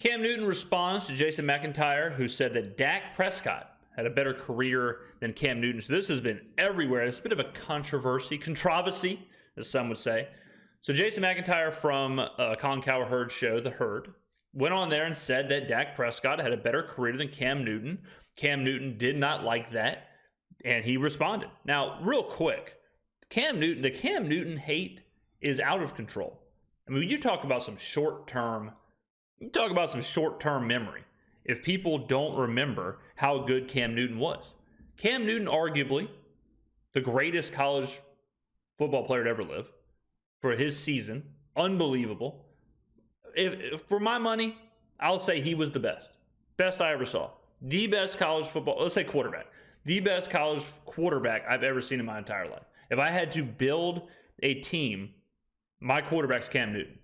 Cam Newton responds to Jason McIntyre, who said that Dak Prescott had a better career than Cam Newton. So this has been everywhere. It's a bit of a controversy, as some would say. So Jason McIntyre from Colin Cowherd's show, The Herd, went on there and said that Dak Prescott had a better career than Cam Newton. Cam Newton did not like that, and he responded. Now, real quick, the Cam Newton hate is out of control. I mean, you talk about some short-term memory. If people don't remember how good Cam Newton was. Cam Newton, arguably the greatest college football player to ever live for his season. Unbelievable. For my money, I'll say he was the best. Best I ever saw. The best college football, let's say quarterback. The best college quarterback I've ever seen in my entire life. If I had to build a team, my quarterback's Cam Newton.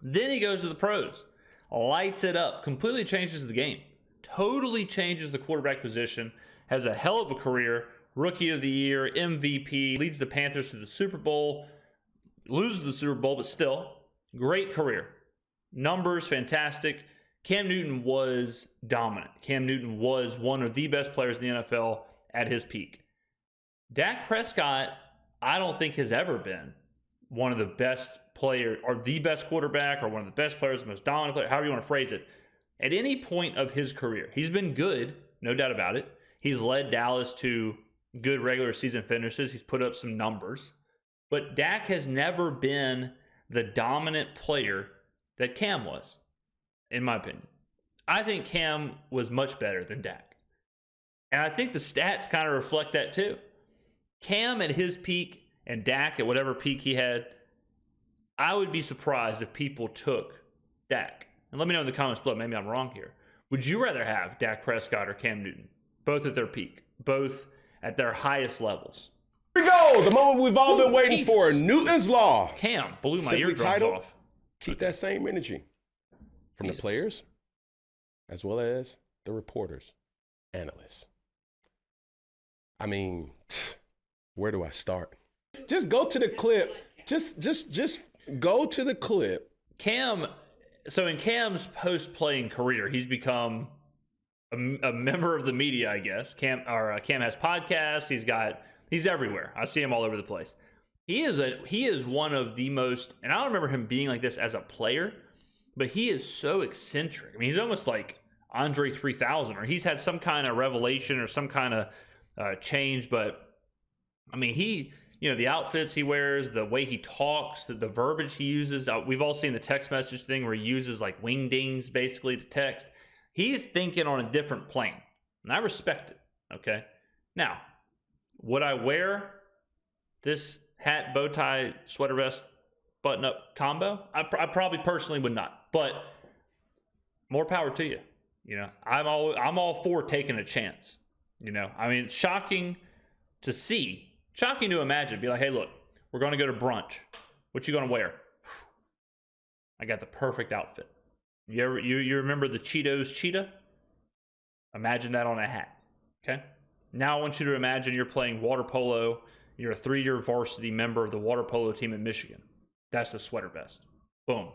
Then he goes to the pros. Lights it up, completely changes the game, totally changes the quarterback position, has a hell of a career, rookie of the year, MVP, leads the Panthers to the Super Bowl, loses the Super Bowl, but still, great career. Numbers, fantastic. Cam Newton was dominant. Cam Newton was one of the best players in the NFL at his peak. Dak Prescott, I don't think has ever been one of the best players, or the best quarterback, or one of the best players, the most dominant player, however you want to phrase it, at any point of his career. He's been good, no doubt about it. He's led Dallas to good regular season finishes. He's put up some numbers. But Dak has never been the dominant player that Cam was, in my opinion. I think Cam was much better than Dak. And I think the stats kind of reflect that too. Cam at his peak and Dak at whatever peak he had, I would be surprised if people took Dak. And let me know in the comments below, maybe I'm wrong here. Would you rather have Dak Prescott or Cam Newton? Both at their peak, both at their highest levels. Here we go, the moment we've all been waiting for. Newton's Law. Cam blew my Simply eardrums titled, off. Keep that same energy from the players as well as the reporters, analysts. I mean, where do I start? Just go to the clip. Just go to the clip. Cam, so in Cam's post-playing career, he's become a member of the media, I guess. Cam has podcasts. He's everywhere. I see him all over the place. He is one of the most, and I don't remember him being like this as a player, but he is so eccentric. I mean, he's almost like Andre 3000, or he's had some kind of revelation or some kind of change. But I mean, the outfits he wears, the way he talks, the verbiage he uses. We've all seen the text message thing where he uses like wingdings basically to text. He's thinking on a different plane, and I respect it. Okay. Now, would I wear this hat, bow tie, sweater vest, button up combo? I probably personally would not, but more power to you. I'm all for taking a chance. I mean, it's shocking to see, shocking to imagine. Be like, hey, look, we're going to go to brunch. What you going to wear? I got the perfect outfit. You remember the Cheetos cheetah? Imagine that on a hat. Okay. Now I want you to imagine you're playing water polo. You're a 3-year varsity member of the water polo team in Michigan. That's the sweater vest. Boom.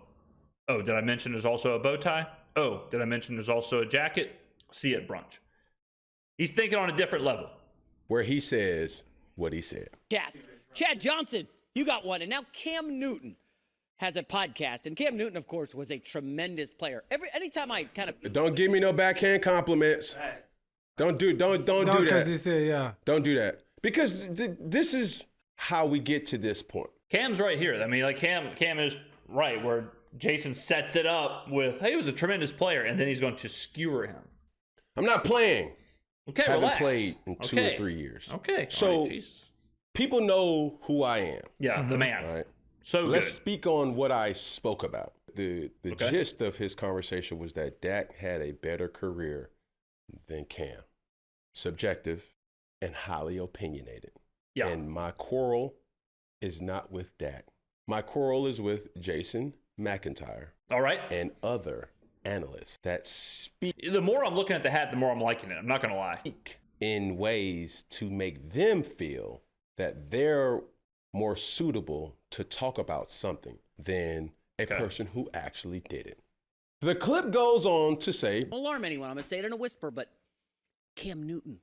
Oh, did I mention there's also a bow tie? Oh, did I mention there's also a jacket? See you at brunch. He's thinking on a different level. Where he says what he said. Chad Johnson, you got one. And now Cam Newton has a podcast. And Cam Newton, of course, was a tremendous player. Anytime I kind of... Don't give me no backhand compliments. Don't do that. Because he said, yeah. Don't do that. Because this is how we get to this point. Cam's right here. I mean, like Cam is right where Jason sets it up with, hey, he was a tremendous player, and then he's going to skewer him. I'm not playing. Okay, haven't relax. played in 2 or 3 years. Okay. So right, people know who I am. Yeah, the man. Right. So let's good. speak on what I spoke about. The gist of his conversation was that Dak had a better career than Cam. Subjective and highly opinionated. Yeah. And my quarrel is not with Dak. My quarrel is with Jason McIntyre. All right. And other analysts that speak. The more I'm looking at the hat, the more I'm liking it. I'm not going to lie. In ways to make them feel that they're more suitable to talk about something than a person who actually did it. The clip goes on to say, Don't alarm anyone. I'm going to say it in a whisper, but Cam Newton,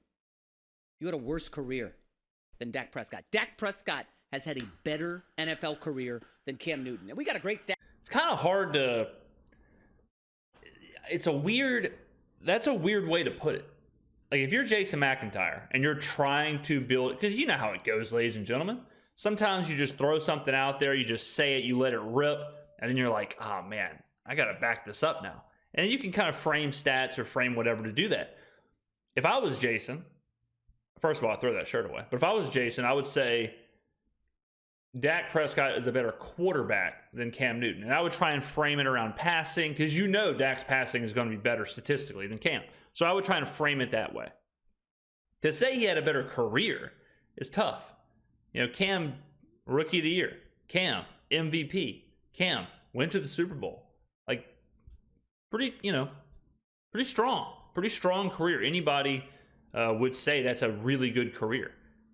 you had a worse career than Dak Prescott. Dak Prescott has had a better NFL career than Cam Newton. And we got a great stat. It's kind of hard to. That's a weird way to put it. Like if you're Jason McIntyre and you're trying to build, because you know how it goes, ladies and gentlemen. Sometimes you just throw something out there, you just say it, you let it rip, and then you're like, oh man, I got to back this up now. And you can kind of frame stats or frame whatever to do that. If I was Jason, first of all, I'd throw that shirt away. But if I was Jason, I would say Dak Prescott is a better quarterback than Cam Newton. And I would try and frame it around passing, because you know Dak's passing is going to be better statistically than Cam. So I would try and frame it that way. To say he had a better career is tough. You know, Cam, Rookie of the Year. Cam, MVP. Cam, went to the Super Bowl. Like, pretty strong career. Anybody would say that's a really good career.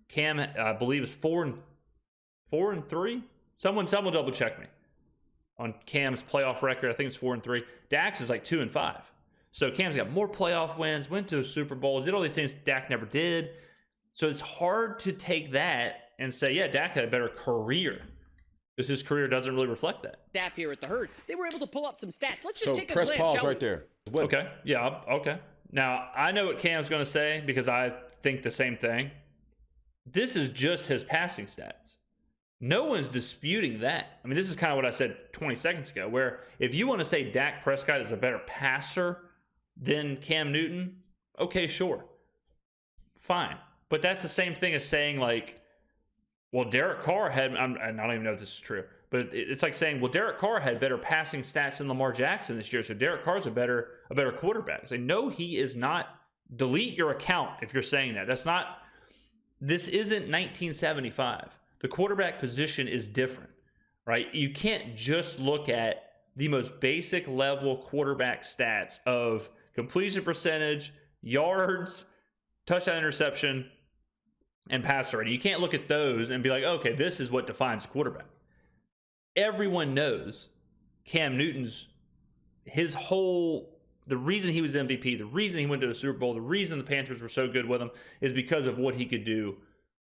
Cam, I believe, is 4-3. Someone double check me on Cam's playoff record. I think it's 4-3. Dak's is like 2-5. So Cam's got more playoff wins, went to a Super Bowl, did all these things Dak never did. So it's hard to take that and say, yeah, Dak had a better career, because his career doesn't really reflect that. Staff here at the Herd, they were able to pull up some stats. Let's just so take a press glance. pause right there. What? Okay. Yeah. Okay. Now, I know what Cam's going to say because I think the same thing. This is just his passing stats. No one's disputing that. I mean, this is kind of what I said 20 seconds ago, where if you want to say Dak Prescott is a better passer than Cam Newton, okay, sure. Fine. But that's the same thing as saying, like, well, Derek Carr had, I don't even know if this is true, but it's like saying, well, Derek Carr had better passing stats than Lamar Jackson this year, so Derek Carr's a better quarterback. Say, no, he is not. Delete your account if you're saying that. This isn't 1975. The quarterback position is different, right? You can't just look at the most basic level quarterback stats of completion percentage, yards, touchdown interception, and passer rating. You can't look at those and be like, okay, this is what defines a quarterback. Everyone knows Cam Newton's, the reason he was MVP, the reason he went to a Super Bowl, the reason the Panthers were so good with him is because of what he could do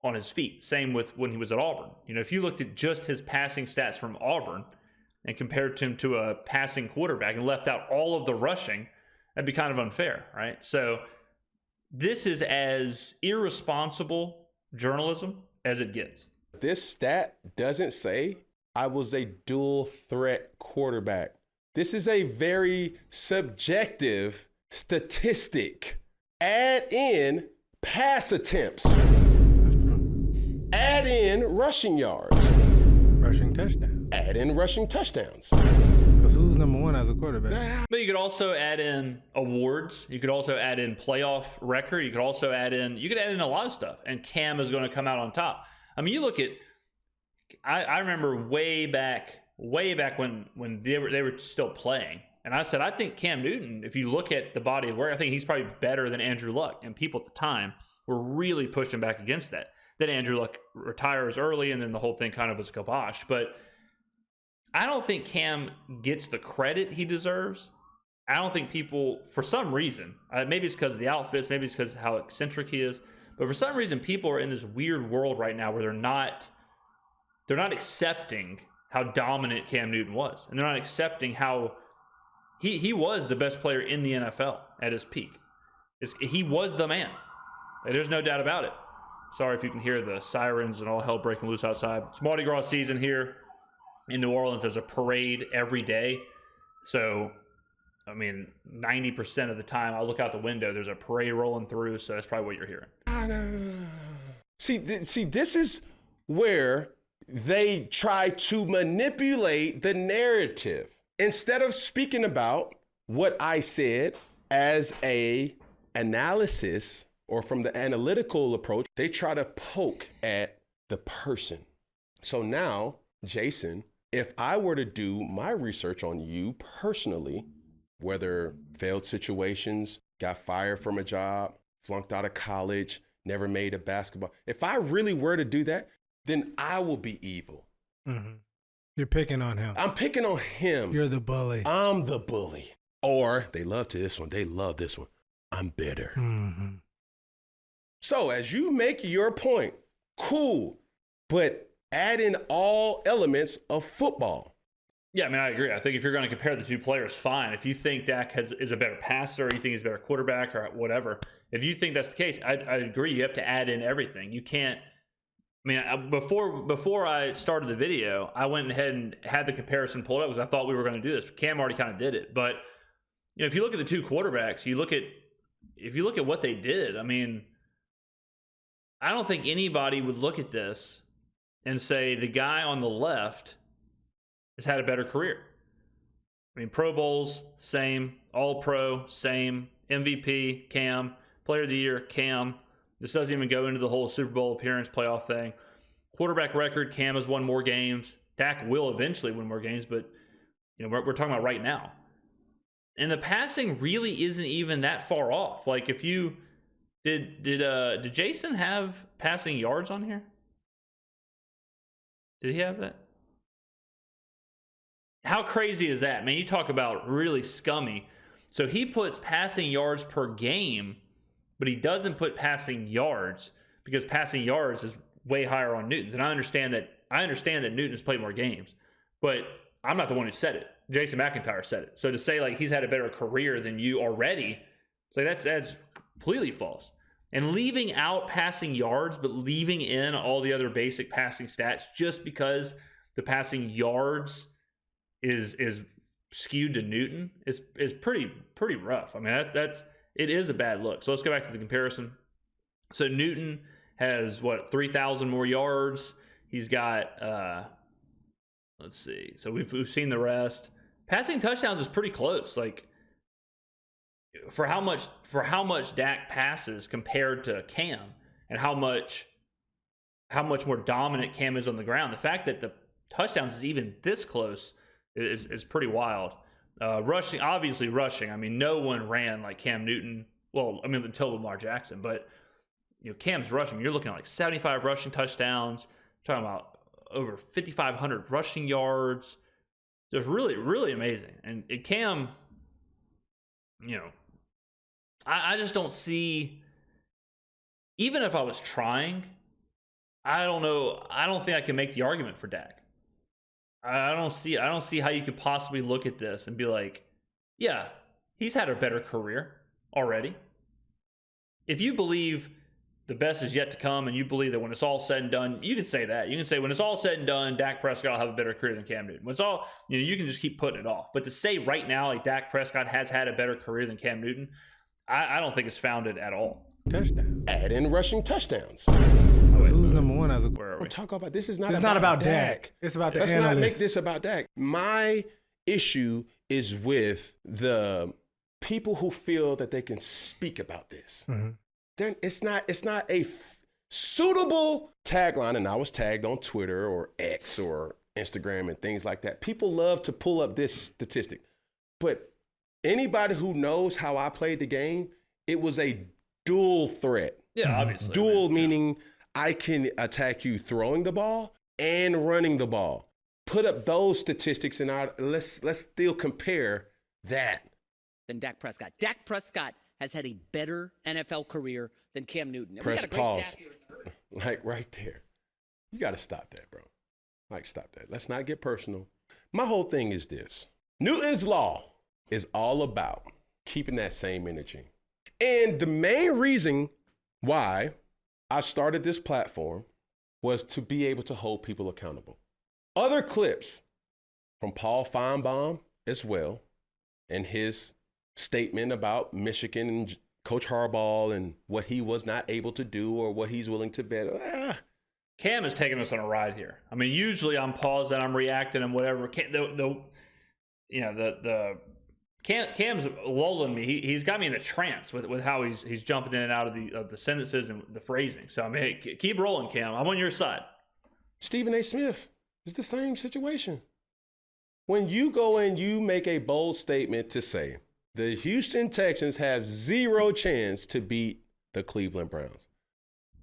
on his feet. Same with when he was at Auburn. You know, if you looked at just his passing stats from Auburn and compared him to a passing quarterback and left out all of the rushing, that'd be kind of unfair, right? So this is as irresponsible journalism as it gets. This stat doesn't say I was a dual threat quarterback. This is a very subjective statistic. Add in pass attempts. Add in rushing yards. Rushing touchdown. Add in rushing touchdowns. Because who's number one as a quarterback? But you could also add in awards. You could also add in playoff record. You could add in a lot of stuff. And Cam is going to come out on top. I mean, you look at, I remember way back when they were still playing. And I said, I think Cam Newton, if you look at the body of work, I think he's probably better than Andrew Luck. And people at the time were really pushing back against that. Then Andrew Luck retires early, and then the whole thing kind of was kibosh. But I don't think Cam gets the credit he deserves. I don't think people, for some reason, maybe it's because of the outfits, maybe it's because of how eccentric he is, but for some reason, people are in this weird world right now where they're not accepting how dominant Cam Newton was, and they're not accepting how he was the best player in the NFL at his peak. He was the man. There's no doubt about it. Sorry if you can hear the sirens and all hell breaking loose outside. It's Mardi Gras season here in New Orleans. There's a parade every day. So, I mean, 90% of the time I look out the window, there's a parade rolling through. So that's probably what you're hearing. See, this is where they try to manipulate the narrative. Instead of speaking about what I said as a analysis or from the analytical approach, they try to poke at the person. So now, Jason, if I were to do my research on you personally, whether failed situations, got fired from a job, flunked out of college, never made a basketball, if I really were to do that, then I will be evil. Mm-hmm. You're picking on him. I'm picking on him. You're the bully. I'm the bully. Or they love this one. They love this one. I'm bitter. Mm-hmm. So as you make your point, cool, but add in all elements of football. Yeah, I mean, I agree. I think if you're going to compare the two players, fine. If you think Dak is a better passer, or you think he's a better quarterback, or whatever, if you think that's the case, I agree. You have to add in everything. You can't. I mean, before I started the video, I went ahead and had the comparison pulled up because I thought we were going to do this. Cam already kind of did it, but if you look at the two quarterbacks, if you look at what they did, I mean, I don't think anybody would look at this and say the guy on the left has had a better career. I mean, Pro Bowls, same. All-Pro, same. MVP, Cam. Player of the Year, Cam. This doesn't even go into the whole Super Bowl appearance playoff thing. Quarterback record, Cam has won more games. Dak will eventually win more games, but we're talking about right now. And the passing really isn't even that far off. Like, if you did Jason have passing yards on here? Did he have that? How crazy is that, man? You talk about really scummy. So he puts passing yards per game, but he doesn't put passing yards because passing yards is way higher on Newton's. And I understand that Newton's played more games, but I'm not the one who said it. Jason McIntyre said it. So to say like he's had a better career than you already, so that's completely false. And leaving out passing yards, but leaving in all the other basic passing stats just because the passing yards is skewed to Newton is pretty rough. I mean, it is a bad look. So let's go back to the comparison. So Newton has 3,000 more yards. He's got let's see. So we've seen the rest. Passing touchdowns is pretty close. Like for how much Dak passes compared to Cam, and how much more dominant Cam is on the ground. The fact that the touchdowns is even this close is pretty wild. Rushing. I mean, no one ran like Cam Newton. Well, I mean, until Lamar Jackson, but Cam's rushing. You're looking at like 75 rushing touchdowns. You're talking about over 5,500 rushing yards. It's really, really amazing. And Cam, I just don't see. Even if I was trying, I don't know. I don't think I can make the argument for Dak. I don't see how you could possibly look at this and be like, yeah, he's had a better career already. If you believe the best is yet to come, and you believe that when it's all said and done, you can say that. You can say when it's all said and done, Dak Prescott will have a better career than Cam Newton. When it's all, you can just keep putting it off. But to say right now, like Dak Prescott has had a better career than Cam Newton, I don't think it's founded at all. Touchdown. Add in rushing touchdowns. Who's number one as a Where are we? We're talking about this. Is not. It's about not about Dak. Dak. It's about the Let's analysts. not make this about Dak. My issue is with the people who feel that they can speak about this. Mm-hmm. It's not a suitable tagline. And I was tagged on Twitter or X or Instagram and things like that. People love to pull up this statistic, but anybody who knows how I played the game, it was a dual threat. Yeah, obviously. Dual meaning I can attack you throwing the ball and running the ball. Put up those statistics and let's still compare that. Than Dak Prescott. Dak Prescott has had a better NFL career than Cam Newton. And Press we got a great pause. staff here. Like right there. You got to stop that, bro. Like, stop that. Let's not get personal. My whole thing is this. Newton's law is all about keeping that same energy. And the main reason why I started this platform was to be able to hold people accountable. Other clips from Paul Feinbaum as well, and his statement about Michigan and Coach Harbaugh and what he was not able to do or what he's willing to bet. Cam is taking us on a ride here. I mean, usually I'm pausing, I'm reacting, and whatever. Cam's lulling me. He's got me in a trance with how he's jumping in and out of the sentences and the phrasing. So I mean, hey, keep rolling, Cam. I'm on your side. Stephen A. Smith is the same situation. When you go and you make a bold statement to say the Houston Texans have zero chance to beat the Cleveland Browns,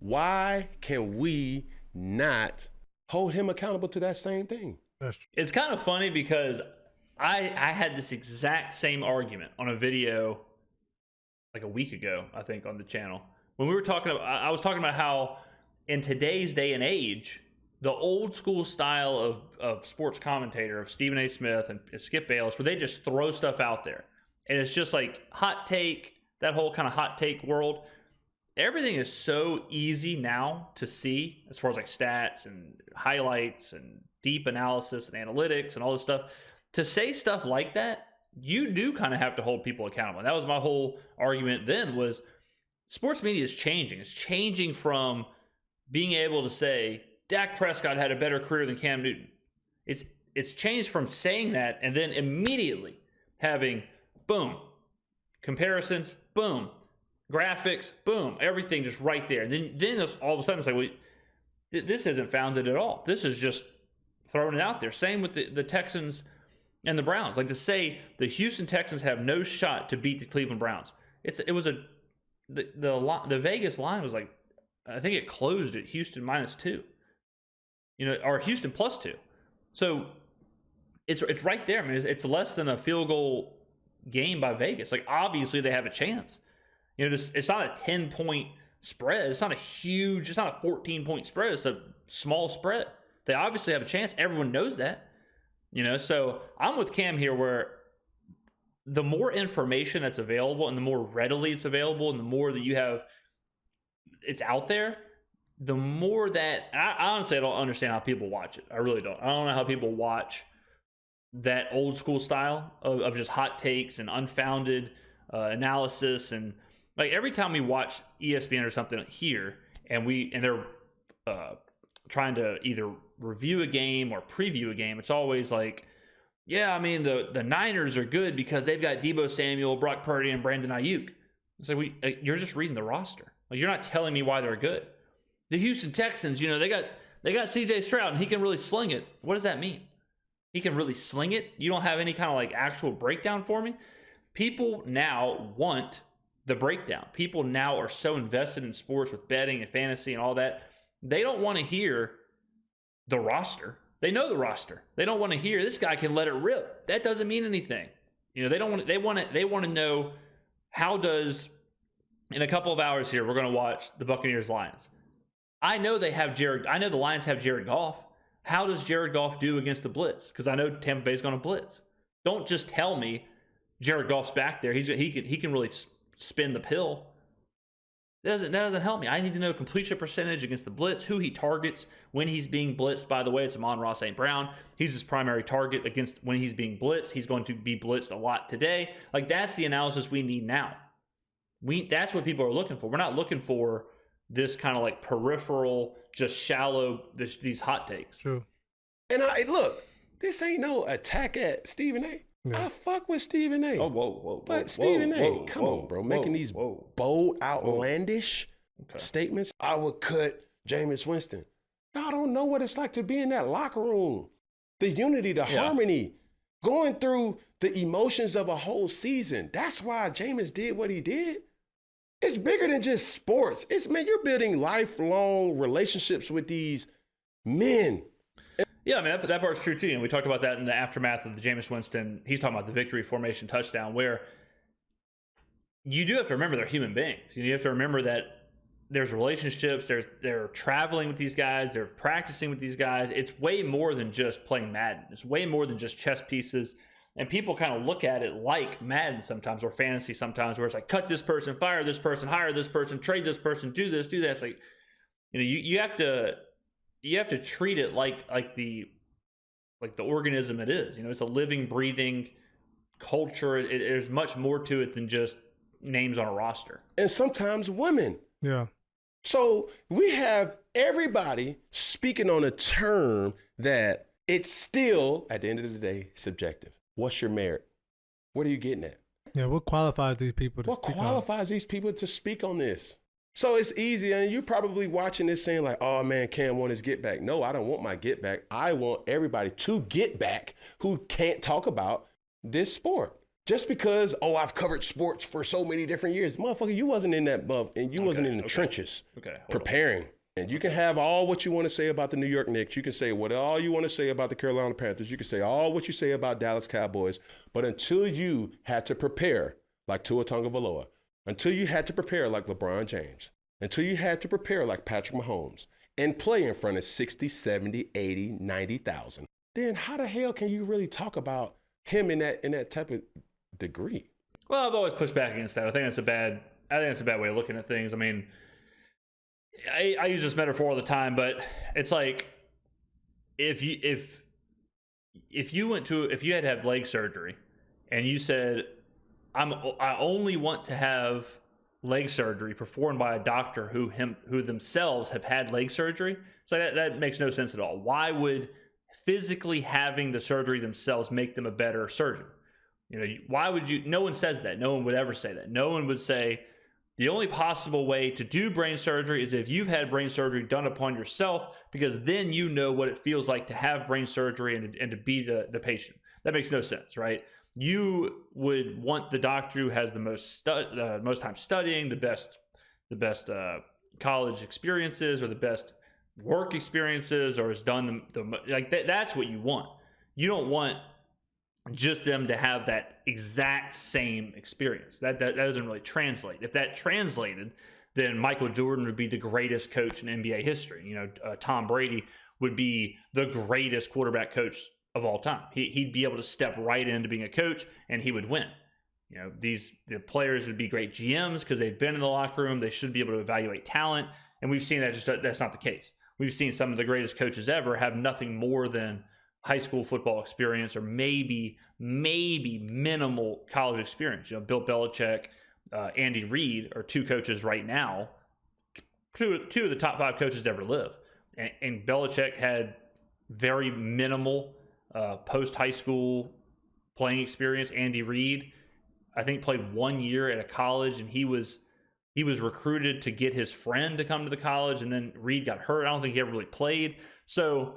why can we not hold him accountable to that same thing? It's kind of funny because I had this exact same argument on a video like a week ago, I think, on the channel. When we were talking about, I was talking about how in today's day and age, the old school style of sports commentator of Stephen A. Smith and Skip Bayless, where they just throw stuff out there. And it's just like hot take, that whole kind of hot take world. Everything is so easy now to see as far as like stats and highlights and deep analysis and analytics and all this stuff. To say stuff like that, you do kind of have to hold people accountable. And that was my whole argument then, was sports media is changing. It's changing from being able to say Dak Prescott had a better career than Cam Newton. It's changed from saying that and then immediately having, boom, comparisons, boom, graphics, boom, everything just right there. And then all of a sudden it's like, this isn't founded at all. This is just throwing it out there. Same with the Texans and the Browns. Like to say the Houston Texans have no shot to beat the Cleveland Browns. The Vegas line was like, I think it closed at Houston -2, or Houston +2. So it's right there. I mean, it's less than a field goal game by Vegas. Like obviously they have a chance. It's not a 10-point spread. It's not a 14-point spread. It's a small spread. They obviously have a chance. Everyone knows that. So I'm with Cam here, where the more information that's available and the more readily it's available and the more that you have it's out there, the more that I honestly, I don't understand how people watch it. I really don't. I don't know how people watch that old school style of just hot takes and unfounded analysis. And like every time we watch ESPN or something here and they're trying to either review a game or preview a game, it's always like, yeah, I mean, the Niners are good because they've got Deebo Samuel, Brock Purdy, and Brandon Ayuk. It's like you're just reading the roster. Like you're not telling me why they're good. The Houston Texans, they got CJ Stroud and he can really sling it. What does that mean? He can really sling it? You don't have any kind of like actual breakdown for me? People now want the breakdown. People now are so invested in sports with betting and fantasy and all that. They don't want to hear the roster. They know the roster. They don't want to hear this guy can let it rip. That doesn't mean anything. They don't want. They want to know how does. In a couple of hours here, we're going to watch the Buccaneers Lions. I know they have I know the Lions have Jared Goff. How does Jared Goff do against the blitz? Because I know Tampa Bay's going to blitz. Don't just tell me Jared Goff's back there. He can really spin the pill. That doesn't help me. I need to know completion percentage against the blitz, who he targets when he's being blitzed. By the way, it's Amon-Ra St. Brown. He's his primary target against when he's being blitzed. He's going to be blitzed a lot today. Like that's the analysis we need now. That's what people are looking for. We're not looking for this kind of like peripheral, just shallow, these hot takes. True. And look, this ain't no attack at Stephen A. Yeah. I fuck with Stephen A. Oh, whoa. But Stephen A., come on, bro. Making these bold, outlandish statements. I would cut Jameis Winston. Y'all don't know what it's like to be in that locker room. The unity, the harmony, going through the emotions of a whole season. That's why Jameis did what he did. It's bigger than just sports. You're building lifelong relationships with these men. Yeah, I mean, that part's true too. And we talked about that in the aftermath of the Jameis Winston. He's talking about the victory formation touchdown, where you do have to remember they're human beings. You have to remember that there's relationships. They're traveling with these guys. They're practicing with these guys. It's way more than just playing Madden. It's way more than just chess pieces. And people kind of look at it like Madden sometimes, or fantasy sometimes, where it's like cut this person, fire this person, hire this person, trade this person, do this, do that. It's like, you have to treat it like the organism it is. It's a living, breathing culture. There's much more to it than just names on a roster. And sometimes women. Yeah. So we have everybody speaking on a term that it's still, at the end of the day, subjective. What's your merit? What are you getting at? Yeah, what qualifies these people to speak on? What qualifies these people to speak on this? So it's easy, and you're probably watching this saying like, oh man, Cam want his get back. No, I don't want my get back. I want everybody to get back who can't talk about this sport. Just because, I've covered sports for so many different years. Motherfucker, you wasn't in that buff, and you wasn't in the trenches preparing And you can have all what you want to say about the New York Knicks. You can say all you want to say about the Carolina Panthers. You can say all what you say about Dallas Cowboys. But until you had to prepare like Tua Tagovailoa, until you had to prepare like LeBron James, until you had to prepare like Patrick Mahomes and play in front of 60, 70, 80, 90,000, then how the hell can you really talk about him in that type of degree? Well, I've always pushed back against that. I think that's a bad way of looking at things. I mean, I use this metaphor all the time, but it's like if you had to have leg surgery and you said, I only want to have leg surgery performed by a doctor who themselves have had leg surgery. So that makes no sense at all. Why would physically having the surgery themselves make them a better surgeon? You know, why would you? No one says that. No one would ever say that. No one would say the only possible way to do brain surgery is if you've had brain surgery done upon yourself, because then you know what it feels like to have brain surgery and to be the patient. That makes no sense, right? You would want the doctor who has the most time studying, the best college experiences, or the best work experiences, or has done like that. That's what you want. You don't want just them to have that exact same experience. That doesn't really translate. If that translated, then Michael Jordan would be the greatest coach in NBA history. You know, Tom Brady would be the greatest quarterback coach of all time. He'd be able to step right into being a coach and he would win. You know, the players would be great GMs because they've been in the locker room. They should be able to evaluate talent. And we've seen that's not the case. We've seen some of the greatest coaches ever have nothing more than high school football experience, or maybe minimal college experience. You know, Bill Belichick, Andy Reid are two coaches right now, two of the top 5 coaches to ever live. And Belichick had very minimal post-high school playing experience. Andy Reid, I think, played 1 year at a college, and he was recruited to get his friend to come to the college, and then Reid got hurt. I don't think he ever really played. So,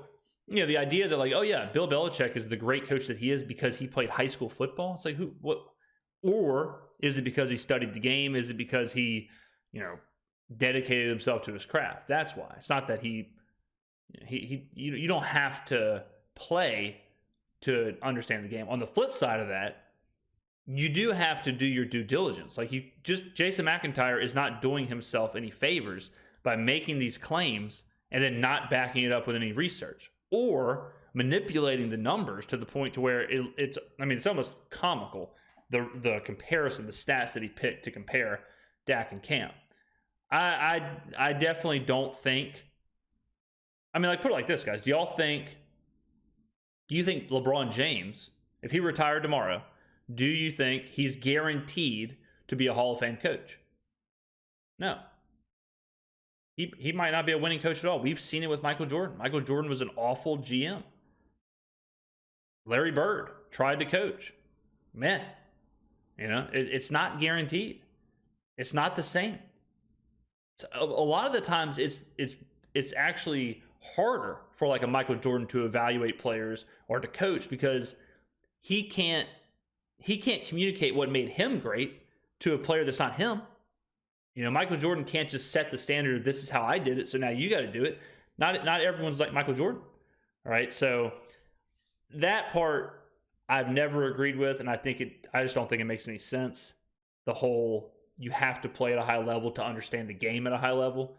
you know, the idea that like, oh yeah, Bill Belichick is the great coach that he is because he played high school football. It's like, what? Or is it because he studied the game? Is it because he, you know, dedicated himself to his craft? That's why. It's not that you don't have to play to understand the game. On the flip side of that, you do have to do your due diligence. Like Jason McIntyre is not doing himself any favors by making these claims and then not backing it up with any research, or manipulating the numbers to the point to where it's almost comical, the comparison, the stats that he picked to compare Dak and Cam. I definitely don't think, put it like this, guys. Do you think LeBron James, if he retired tomorrow, do you think he's guaranteed to be a Hall of Fame coach? No. He might not be a winning coach at all. We've seen it with Michael Jordan. Michael Jordan was an awful GM. Larry Bird tried to coach. Meh. You know, it's not guaranteed. It's not the same. So a lot of the times it's actually harder for like a Michael Jordan to evaluate players or to coach, because he can't communicate what made him great to a player that's not him. You know, Michael Jordan can't just set the standard of this is how I did it, so now you got to do it. Not everyone's like Michael Jordan. All right, so that part I've never agreed with, and I just don't think it makes any sense. The whole you have to play at a high level to understand the game at a high level.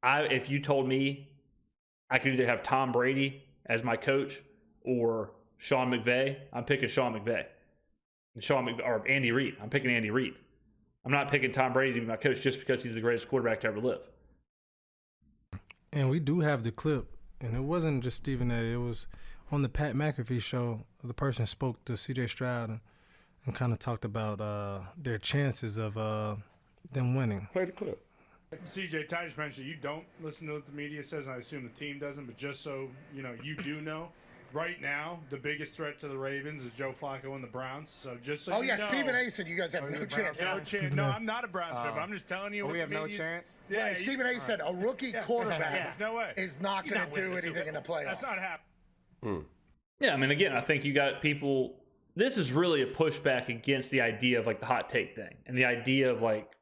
If you told me I could either have Tom Brady as my coach or Sean McVay, I'm picking Sean McVay. Or Andy Reid. I'm picking Andy Reid. I'm not picking Tom Brady to be my coach just because he's the greatest quarterback to ever live. And we do have the clip, and it wasn't just Stephen A. It was on the Pat McAfee show. The person spoke to C.J. Stroud and kind of talked about their chances of them winning. Play the clip. CJ, Ty just mentioned you don't listen to what the media says, and I assume the team doesn't, but just so you know, you do know. Right now, the biggest threat to the Ravens is Joe Flacco and the Browns. So just so you know. Stephen A. said you guys have no chance. No chance. No, I'm not a Browns fan, but I'm just telling you. We have no chance? Yeah, right, Stephen A. said a rookie quarterback there's no way. is not going to do anything in the playoffs. That's not happening. Yeah, again, I think you got people. This is really a pushback against the idea of like the hot take thing and the idea of like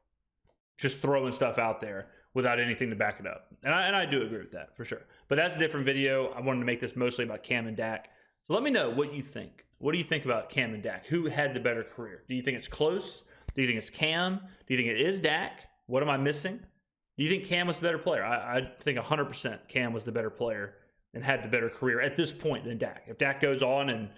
just throwing stuff out there without anything to back it up. And I do agree with that for sure. But that's a different video. I wanted to make this mostly about Cam and Dak. So let me know what you think. What do you think about Cam and Dak? Who had the better career? Do you think it's close? Do you think it's Cam? Do you think it is Dak? What am I missing? Do you think Cam was the better player? I think 100% Cam was the better player and had the better career at this point than Dak. If Dak goes on and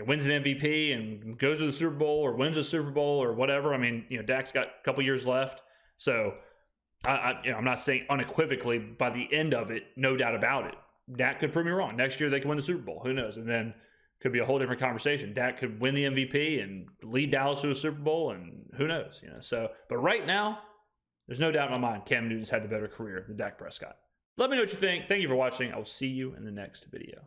wins an MVP and goes to the Super Bowl or wins a Super Bowl or whatever, I mean, Dak's got a couple years left. So I'm not saying unequivocally by the end of it, no doubt about it. Dak could prove me wrong. Next year they could win the Super Bowl. Who knows? And then could be a whole different conversation. Dak could win the MVP and lead Dallas to a Super Bowl, and who knows? So, but right now, there's no doubt in my mind Cam Newton's had the better career than Dak Prescott. Let me know what you think. Thank you for watching. I will see you in the next video.